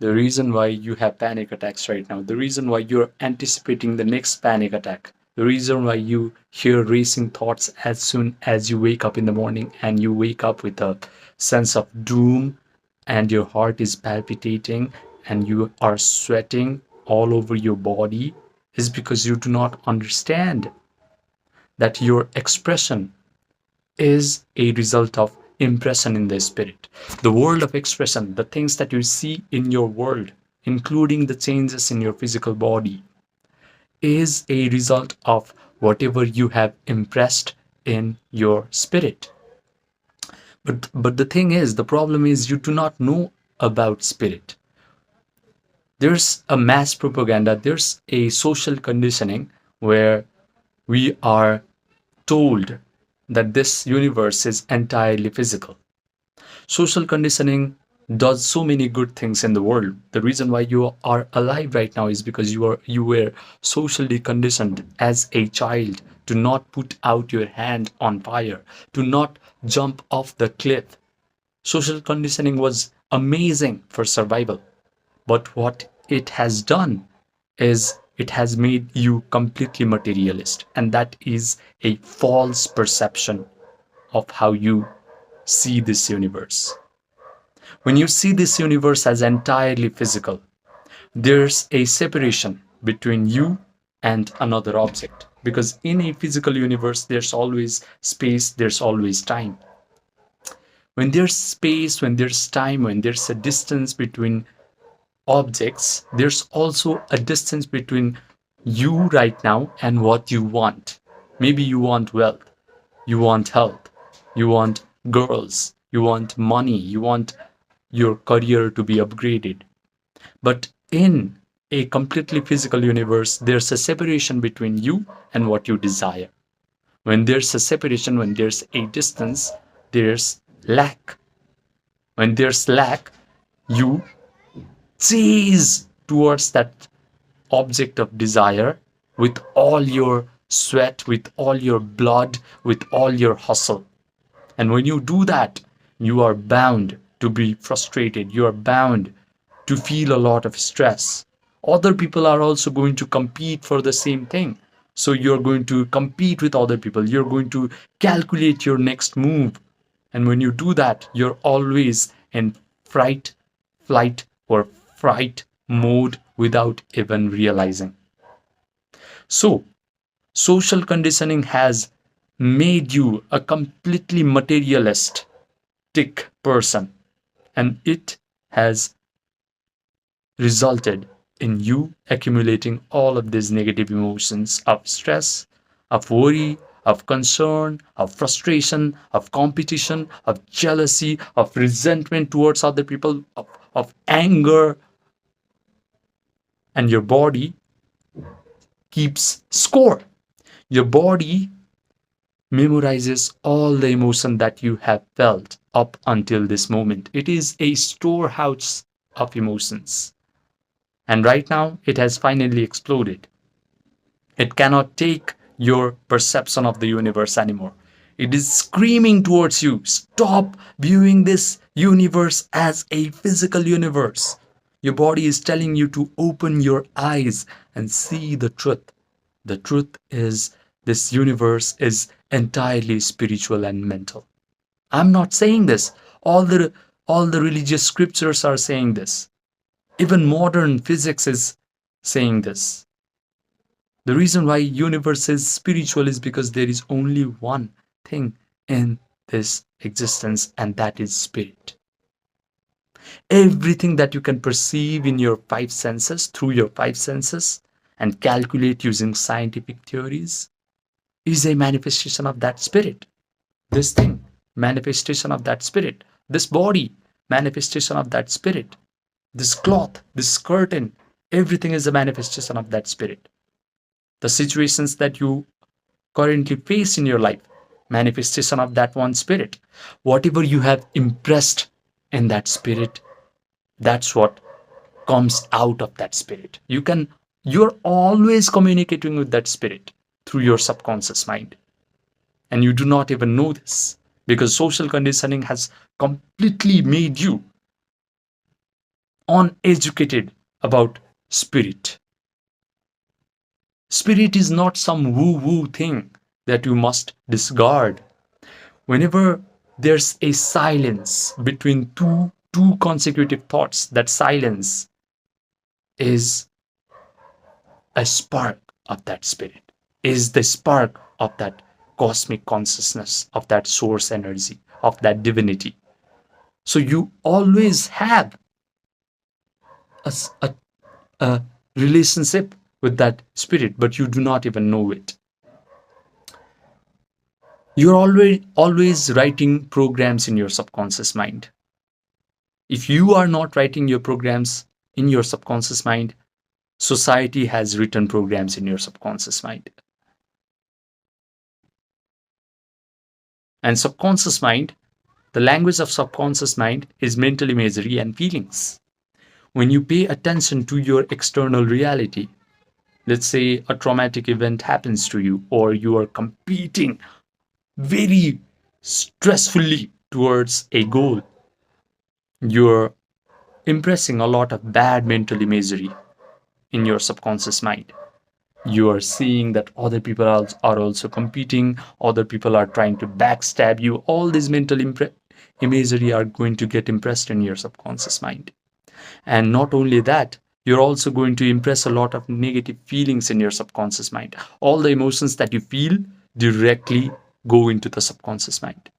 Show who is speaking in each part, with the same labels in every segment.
Speaker 1: The reason why you have panic attacks right now, the reason why you're anticipating the next panic attack, the reason why you hear racing thoughts as soon as you wake up in the morning and you wake up with a sense of doom and your heart is palpitating and you are sweating all over your body is because you do not understand that your expression is a result of impression in the spirit. The world of expression, the things that you see in your world, including the changes in your physical body, is a result of whatever you have impressed in your spirit. But the thing is, the problem is you do not know about spirit. There's a mass propaganda, there's a social conditioning where we are told that this universe is entirely physical. Social conditioning does so many good things in the world. The reason why you are alive right now is because you were socially conditioned as a child to not put out your hand on fire, to not jump off the cliff. Social conditioning was amazing for survival. But what it has done is it has made you completely materialist, and that is a false perception of how you see this universe. When you see this universe as entirely physical, there's a separation between you and another object. Because in a physical universe, there's always space, there's always time. When there's space, when there's time, when there's a distance between objects, there's also a distance between you right now and what you want. Maybe you want wealth, you want health, you want girls, you want money, you want your career to be upgraded. But in a completely physical universe, there's a separation between you and what you desire. When there's a separation, when there's a distance, there's lack. When there's lack, you chase towards that object of desire with all your sweat, with all your blood, with all your hustle. And when you do that, you are bound to be frustrated. You are bound to feel a lot of stress. Other people are also going to compete for the same thing. So you're going to compete with other people. You're going to calculate your next move. And when you do that, you're always in fright, flight, or fright mode without even realizing. So, social conditioning has made you a completely materialistic person, and it has resulted in you accumulating all of these negative emotions of stress, of worry, of concern, of frustration, of competition, of jealousy, of resentment towards other people, of anger, and your body keeps score. Your body memorizes all the emotion that you have felt up until this moment. It is a storehouse of emotions. And right now, it has finally exploded. It cannot take your perception of the universe anymore. It is screaming towards you, stop viewing this universe as a physical universe. Your body is telling you to open your eyes and see the truth. The truth is, this universe is entirely spiritual and mental. I'm not saying this. All the religious scriptures are saying this. Even modern physics is saying this. The reason why universe is spiritual is because there is only one thing in this existence, and that is spirit. Everything that you can perceive in your five senses, through your five senses, and calculate using scientific theories, is a manifestation of that spirit. This thing, manifestation of that spirit. This body, manifestation of that spirit. This cloth, this curtain, everything is a manifestation of that spirit. The situations that you currently face in your life, manifestation of that one spirit. Whatever you have impressed in that spirit, that's what comes out of that spirit. You're always communicating with that spirit through your subconscious mind. And you do not even know this because social conditioning has completely made you uneducated about spirit. Spirit is not some woo-woo thing that you must discard. Whenever there's a silence between two consecutive thoughts, that silence is a spark of that spirit, is the spark of that cosmic consciousness, of that source energy, of that divinity. So you always have a, a, a relationship with that spirit, but you do not even know it. You're always writing programs in your subconscious mind. If you are not writing your programs in your subconscious mind, society has written programs in your subconscious mind. And subconscious mind, the language of subconscious mind is mental imagery and feelings. When you pay attention to your external reality, let's say a traumatic event happens to you, or you are competing very stressfully towards a goal, you're impressing a lot of bad mental imagery in your subconscious mind. You are seeing that other people are also competing, other people are trying to backstab you. All these mental imagery are going to get impressed in your subconscious mind. And not only that, you're also going to impress a lot of negative feelings in your subconscious mind. All the emotions that you feel directly go into the subconscious mind.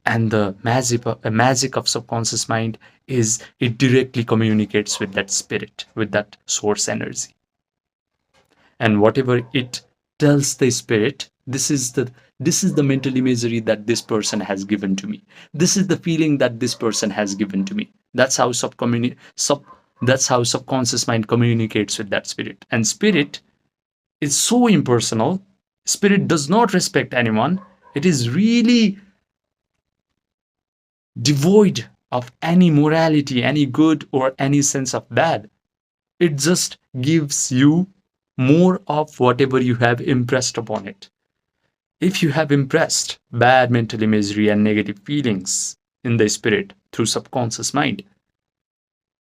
Speaker 1: And the magic of subconscious mind is it directly communicates with that spirit, with that source energy. And whatever it tells the spirit, this is the mental imagery that this person has given to me. This is the feeling that this person has given to me. That's how that's how subconscious mind communicates with that spirit. And spirit is so impersonal. Spirit does not respect anyone. It is really devoid of any morality, any good, or any sense of bad. It just gives you more of whatever you have impressed upon it. If you have impressed bad mental imagery and negative feelings in the spirit through subconscious mind,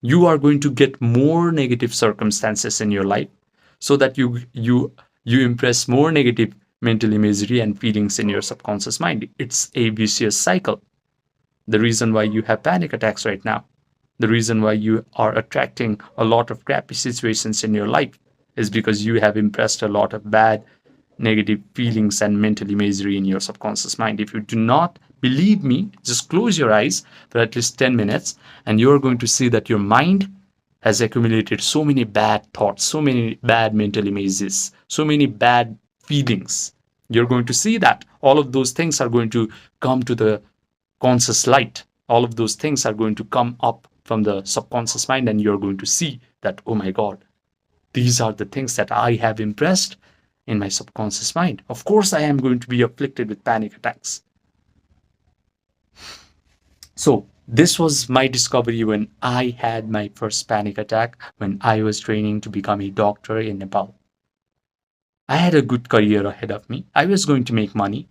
Speaker 1: you are going to get more negative circumstances in your life, so that you impress more negative mental imagery and feelings in your subconscious mind. It's a vicious cycle. The reason why you have panic attacks right now, the reason why you are attracting a lot of crappy situations in your life, is because you have impressed a lot of bad negative feelings and mental imagery in your subconscious mind. If you do not believe me, just close your eyes for at least 10 minutes and you're going to see that your mind has accumulated so many bad thoughts, so many bad mental images, so many bad feelings. You're going to see that all of those things are going to come to the conscious light. All of those things are going to come up from the subconscious mind, and you're going to see that, oh my God, these are the things that I have impressed in my subconscious mind. Of course, I am going to be afflicted with panic attacks. So this was my discovery when I had my first panic attack, when I was training to become a doctor in Nepal. I had a good career ahead of me. I was going to make money,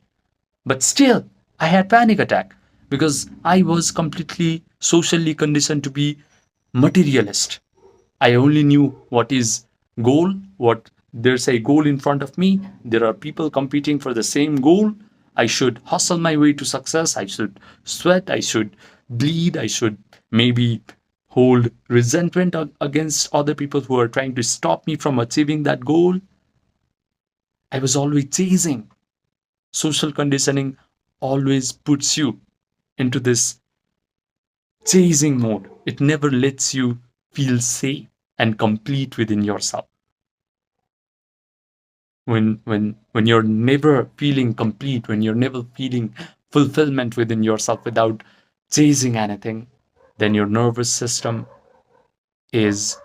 Speaker 1: but still I had panic attack because I was completely socially conditioned to be materialist. I only knew what is goal, what there's a goal in front of me. There are people competing for the same goal. I should hustle my way to success. I should sweat. I should bleed. I should maybe hold resentment against other people who are trying to stop me from achieving that goal. I was always chasing. Social conditioning always puts you into this chasing mode. It never lets you feel safe and complete within yourself. When you're never feeling complete, when you're never feeling fulfillment within yourself without chasing anything, then your nervous system is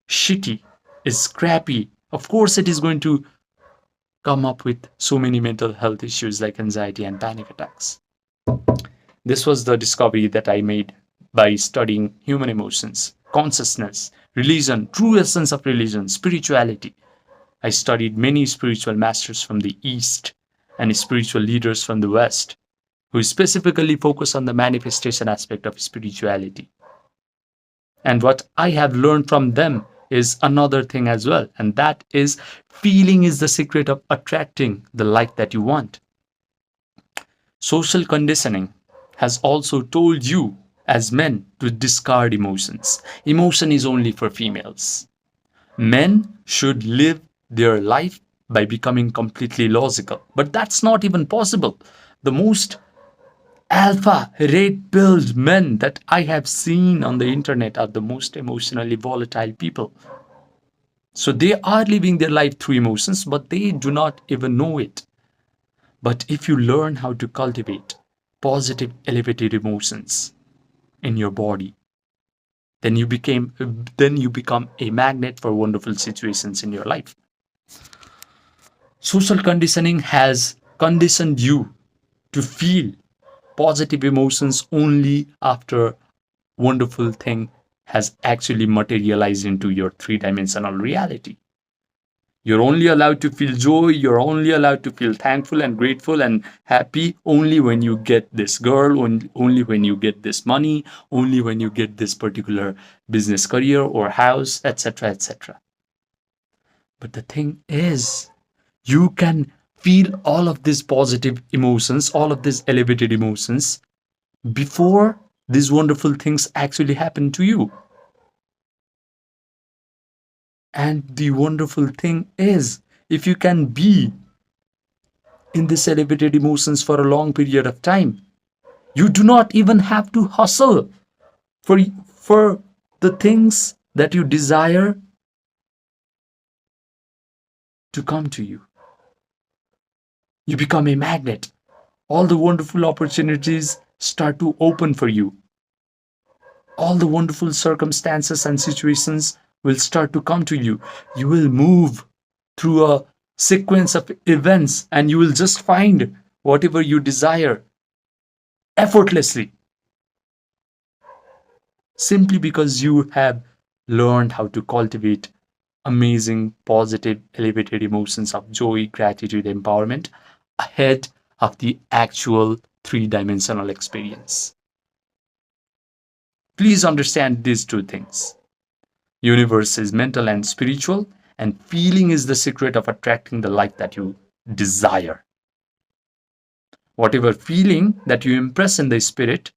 Speaker 1: shitty, is crappy. Of course, it is going to come up with so many mental health issues like anxiety and panic attacks. This was the discovery that I made by studying human emotions, consciousness, religion, true essence of religion, spirituality. I studied many spiritual masters from the East and spiritual leaders from the West who specifically focus on the manifestation aspect of spirituality. And what I have learned from them is another thing as well. And that is feeling is the secret of attracting the life that you want. Social conditioning has also told you as men to discard emotions. Emotion is only for females. Men should live their life by becoming completely logical. But that's not even possible. The most alpha red pilled men that I have seen on the internet are the most emotionally volatile people. So they are living their life through emotions, but they do not even know it. But if you learn how to cultivate positive, elevated emotions in your body, then you become a magnet for wonderful situations in your life. Social conditioning has conditioned you to feel positive emotions only after wonderful thing has actually materialized into your three-dimensional reality. You're only allowed to feel joy, you're only allowed to feel thankful and grateful and happy only when you get this girl, only when you get this money, only when you get this particular business career or house, etc., etc. But the thing is, you can feel all of these positive emotions, all of these elevated emotions before these wonderful things actually happen to you. And the wonderful thing is, if you can be in these elevated emotions for a long period of time, you do not even have to hustle for, for the things that you desire to come to you. You become a magnet. All the wonderful opportunities start to open for you. All the wonderful circumstances and situations will start to come to you. You will move through a sequence of events and you will just find whatever you desire effortlessly, simply because you have learned how to cultivate amazing, positive, elevated emotions of joy, gratitude, empowerment ahead of the actual three-dimensional experience. Please understand these two things. Universe is mental and spiritual, and feeling is the secret of attracting the life that you desire. Whatever feeling that you impress in the spirit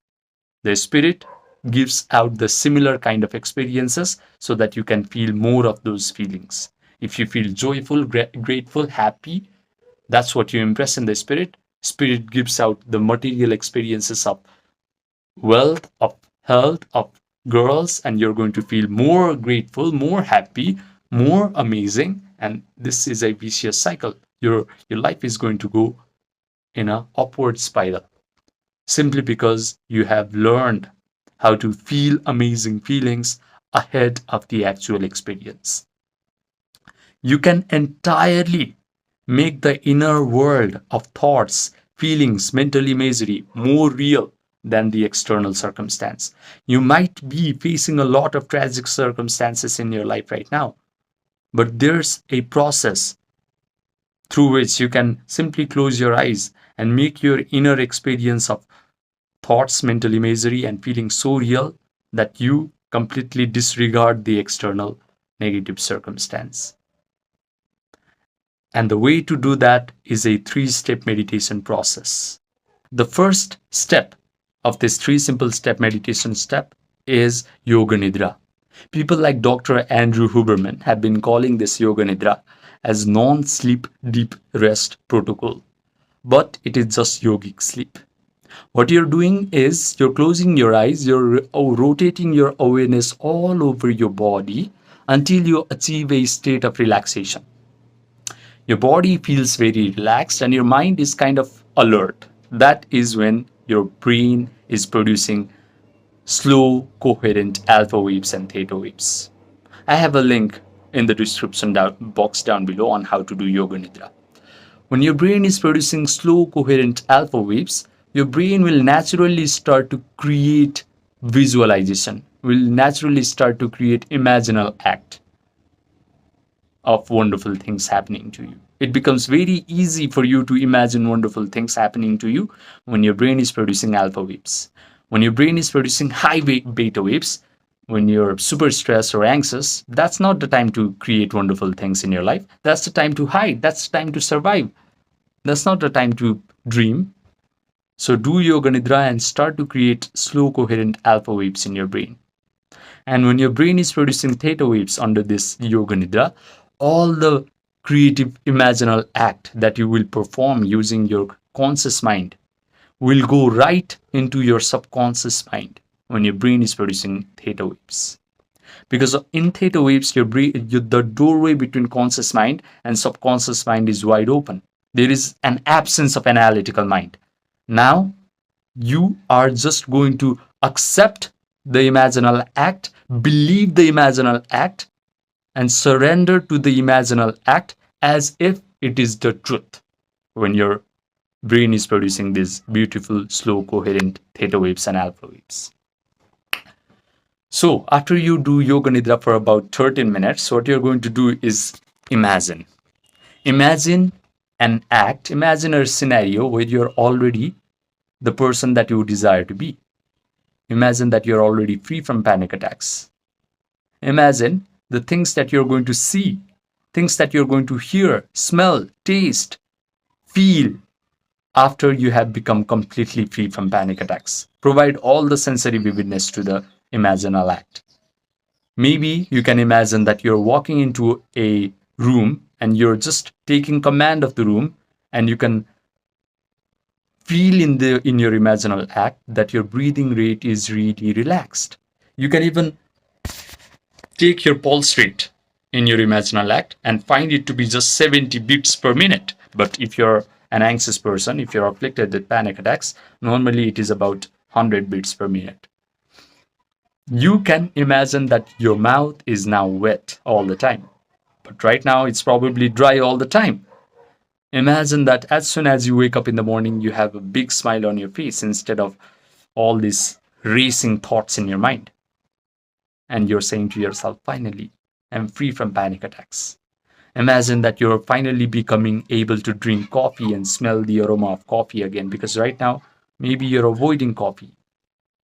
Speaker 1: gives out the similar kind of experiences so that you can feel more of those feelings. If you feel joyful, grateful, happy, that's what you impress in the spirit. Spirit gives out the material experiences of wealth, of health, of girls, and you're going to feel more grateful, more happy, more amazing. And this is a vicious cycle. Your life is going to go in a upward spiral simply because you have learned how to feel amazing feelings ahead of the actual experience. You can entirely make the inner world of thoughts, feelings, mental imagery more real than the external circumstance. You might be facing a lot of tragic circumstances in your life right now, but there's a process through which you can simply close your eyes and make your inner experience of thoughts, mental imagery, and feeling so real that you completely disregard the external negative circumstance. And the way to do that is a three-step meditation process. The first step of this three simple step meditation step is Yoga Nidra. People like Dr. Andrew Huberman have been calling this Yoga Nidra as non-sleep deep rest protocol, but it is just yogic sleep. What you're doing is you're closing your eyes, you're rotating your awareness all over your body until you achieve a state of relaxation. Your body feels very relaxed and your mind is kind of alert. That is when your brain is producing slow, coherent alpha waves and theta waves. I have a link in the description box down below on how to do Yoga Nidra. When your brain is producing slow, coherent alpha waves, your brain will naturally start to create visualization, will naturally start to create imaginal act of wonderful things happening to you. It becomes very easy for you to imagine wonderful things happening to you when your brain is producing alpha waves. When your brain is producing high beta waves, when you're super stressed or anxious, that's not the time to create wonderful things in your life. That's the time to hide. That's the time to survive. That's not the time to dream. So do yoga nidra and start to create slow, coherent alpha waves in your brain. And when your brain is producing theta waves under this yoga nidra, all the creative imaginal act that you will perform using your conscious mind will go right into your subconscious mind when your brain is producing theta waves. Because in theta waves, the doorway between conscious mind and subconscious mind is wide open. There is an absence of analytical mind. Now, you are just going to accept the imaginal act, believe the imaginal act, and surrender to the imaginal act as if it is the truth when your brain is producing these beautiful, slow, coherent theta waves and alpha waves. So after you do yoga nidra for about 13 minutes, what you're going to do is imagine. Imagine an act, imagine a scenario where you're already the person that you desire to be. Imagine that you're already free from panic attacks. Imagine the things that you're going to see, things that you're going to hear, smell, taste, feel after you have become completely free from panic attacks. Provide all the sensory vividness to the imaginal act. Maybe you can imagine that you're walking into a room and you're just taking command of the room, and you can feel in your imaginal act that your breathing rate is really relaxed. You can even take your pulse rate in your imaginal act and find it to be just 70 beats per minute. But if you're an anxious person, if you're afflicted with panic attacks, normally it is about 100 beats per minute. You can imagine that your mouth is now wet all the time, but right now it's probably dry all the time. Imagine that as soon as you wake up in the morning, you have a big smile on your face instead of all these racing thoughts in your mind. And you're saying to yourself, finally, I'm free from panic attacks. Imagine that you're finally becoming able to drink coffee and smell the aroma of coffee again, because right now, maybe you're avoiding coffee.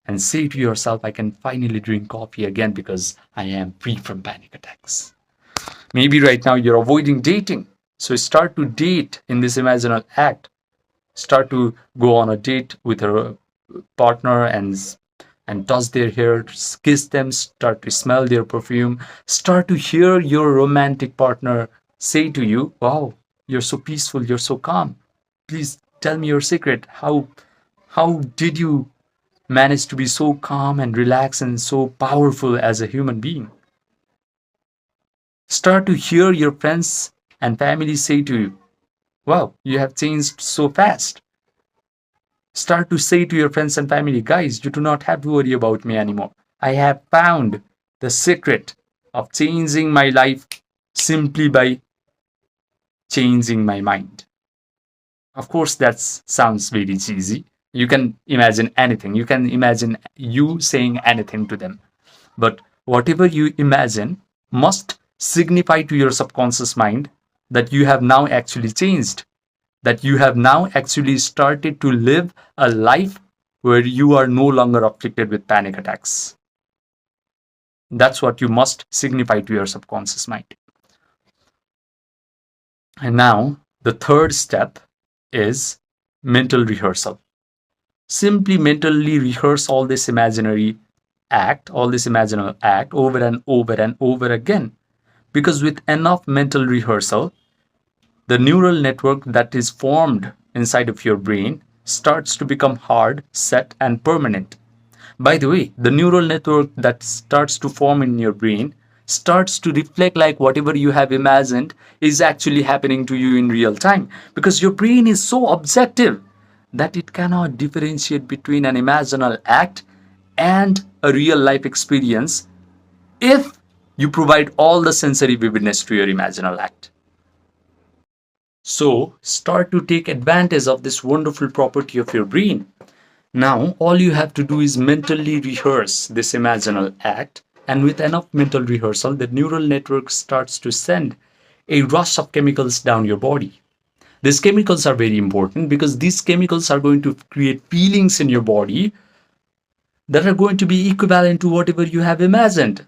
Speaker 1: And say to yourself, I can finally drink coffee again because I am free from panic attacks. Maybe right now you're avoiding dating. So start to date in this imaginal act. Start to go on a date with a partner and touch their hair, kiss them, start to smell their perfume. Start to hear your romantic partner say to you, wow, you're so peaceful, you're so calm. Please tell me your secret. How did you manage to be so calm and relaxed and so powerful as a human being? Start to hear your friends and family say to you, wow, you have changed so fast. Start to say to your friends and family, guys, you do not have to worry about me anymore. I have found the secret of changing my life simply by changing my mind. Of course, that sounds very cheesy. You can imagine anything. You can imagine you saying anything to them. But whatever you imagine must signify to your subconscious mind that you have now actually changed, that you have now actually started to live a life where you are no longer afflicted with panic attacks. That's what you must signify to your subconscious mind. And now, the third step is mental rehearsal. Simply mentally rehearse all this imaginary act, all this imaginal act over and over and over again. Because with enough mental rehearsal, the neural network that is formed inside of your brain starts to become hard, set, and permanent. By the way, the neural network that starts to form in your brain starts to reflect like whatever you have imagined is actually happening to you in real time, because your brain is so objective that it cannot differentiate between an imaginal act and a real life experience if you provide all the sensory vividness to your imaginal act. So start to take advantage of this wonderful property of your brain. Now all you have to do is mentally rehearse this imaginal act, and with enough mental rehearsal, the neural network starts to send a rush of chemicals down your body. These chemicals are very important because these chemicals are going to create feelings in your body that are going to be equivalent to whatever you have imagined.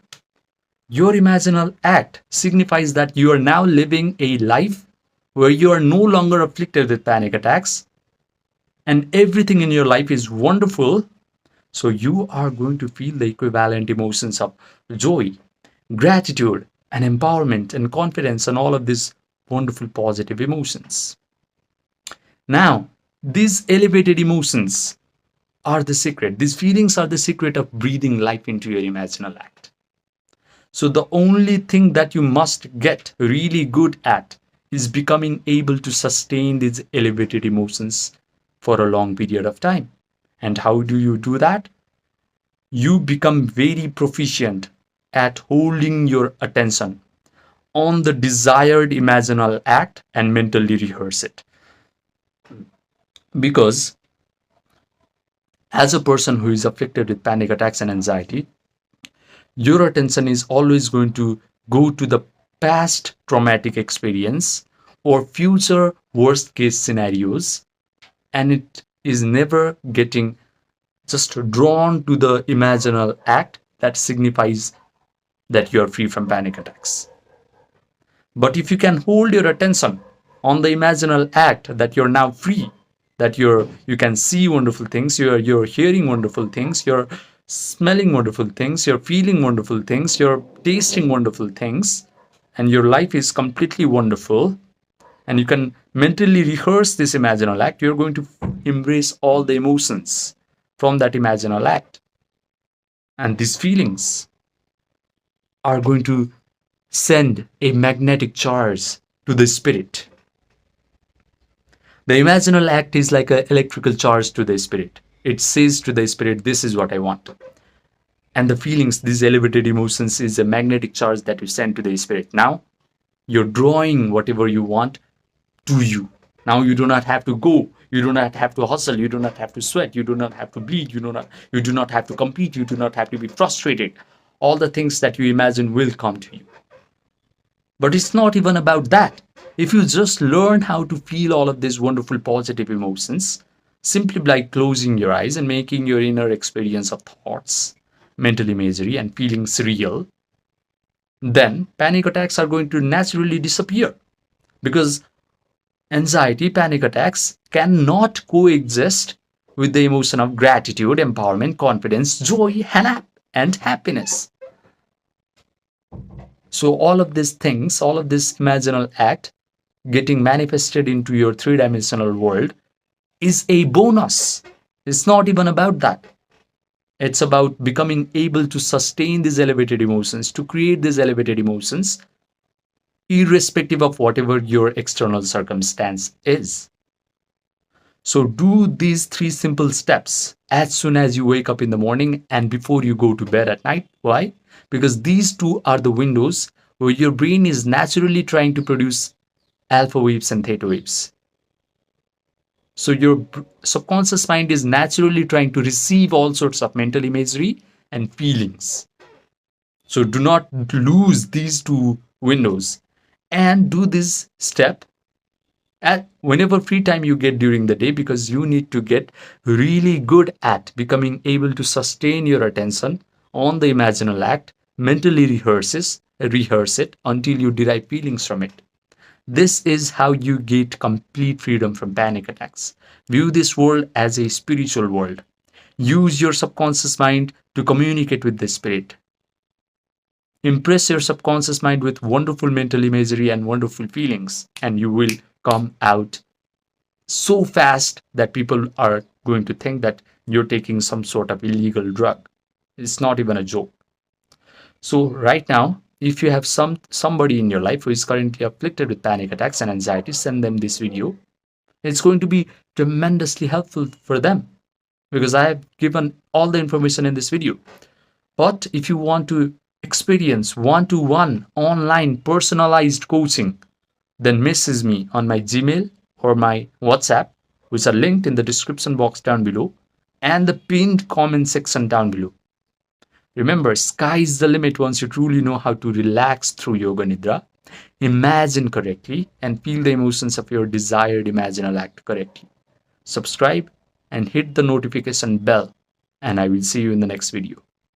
Speaker 1: Your imaginal act signifies that you are now living a life where you are no longer afflicted with panic attacks and everything in your life is wonderful. So you are going to feel the equivalent emotions of joy, gratitude, and empowerment and confidence and all of these wonderful positive emotions. Now, these elevated emotions are the secret. These feelings are the secret of breathing life into your imaginal act. So the only thing that you must get really good at is becoming able to sustain these elevated emotions for a long period of time. And how do you do that? You become very proficient at holding your attention on the desired imaginal act and mentally rehearse it. Because as a person who is afflicted with panic attacks and anxiety, your attention is always going to go to the past traumatic experience or future worst case scenarios, and it is never getting just drawn to the imaginal act that signifies that you are free from panic attacks. But if you can hold your attention on the imaginal act that you're now free, that you can see wonderful things, you're hearing wonderful things, you're smelling wonderful things, you're feeling wonderful things, you're tasting wonderful things, and your life is completely wonderful, and you can mentally rehearse this imaginal act, you're going to embrace all the emotions from that imaginal act. And these feelings are going to send a magnetic charge to the spirit. The imaginal act is like an electrical charge to the spirit. It says to the spirit, this is what I want. And the feelings, these elevated emotions, is a magnetic charge that you send to the spirit. Now, you're drawing whatever you want to you. Now you do not have to go. You do not have to hustle. You do not have to sweat. You do not have to bleed. You do not have to compete. You do not have to be frustrated. All the things that you imagine will come to you. But it's not even about that. If you just learn how to feel all of these wonderful positive emotions, simply by closing your eyes and making your inner experience of thoughts, mental imagery, and feelings real, then panic attacks are going to naturally disappear. Because anxiety, panic attacks cannot coexist with the emotion of gratitude, empowerment, confidence, joy, and happiness. So all of these things, all of this imaginal act getting manifested into your three-dimensional world is a bonus. It's not even about that. It's about becoming able to sustain these elevated emotions, to create these elevated emotions, irrespective of whatever your external circumstance is. So do these 3 simple steps as soon as you wake up in the morning and before you go to bed at night. Why? Because these 2 are the windows where your brain is naturally trying to produce alpha waves and theta waves. So your subconscious mind is naturally trying to receive all sorts of mental imagery and feelings. So do not lose these 2 windows and do this step at whenever free time you get during the day, because you need to get really good at becoming able to sustain your attention on the imaginal act, mentally rehearse it until you derive feelings from it. This is how you get complete freedom from panic attacks. View this world as a spiritual world. Use your subconscious mind to communicate with the spirit. Impress your subconscious mind with wonderful mental imagery and wonderful feelings, and you will come out so fast that people are going to think that you're taking some sort of illegal drug. It's not even a joke. So right now, if you have somebody in your life who is currently afflicted with panic attacks and anxiety, send them this video. It's going to be tremendously helpful for them because I have given all the information in this video. But if you want to experience one-to-one online personalized coaching, then message me on my Gmail or my WhatsApp, which are linked in the description box down below and the pinned comment section down below. Remember, sky is the limit once you truly know how to relax through Yoga Nidra, imagine correctly, and feel the emotions of your desired imaginal act correctly. Subscribe and hit the notification bell and I will see you in the next video.